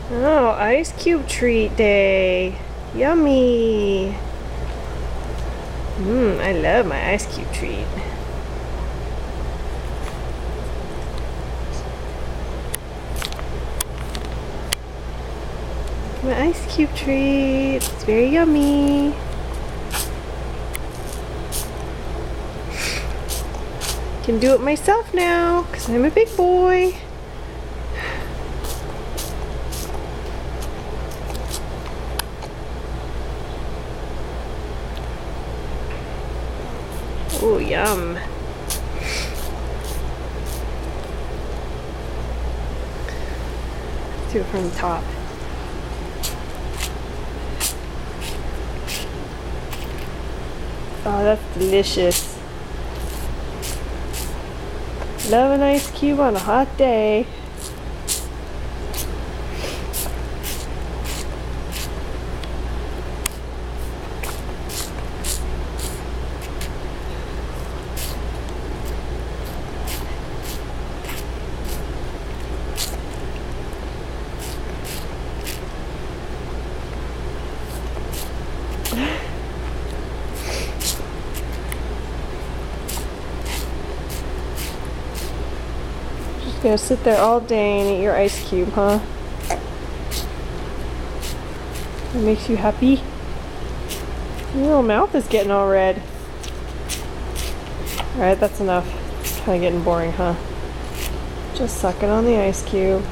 Oh, ice cube treat day. Yummy. I love my ice cube treat. My ice cube treat. It's very yummy. Can do it myself now because I'm a big boy. Oh, yum. Let's do it from the top. Oh, that's delicious. Love an ice cube on a hot day. Just gonna sit there all day and eat your ice cube, huh? That makes you happy? Your little mouth is getting all red. Alright, that's enough. It's kinda getting boring, huh? Just sucking on the ice cube.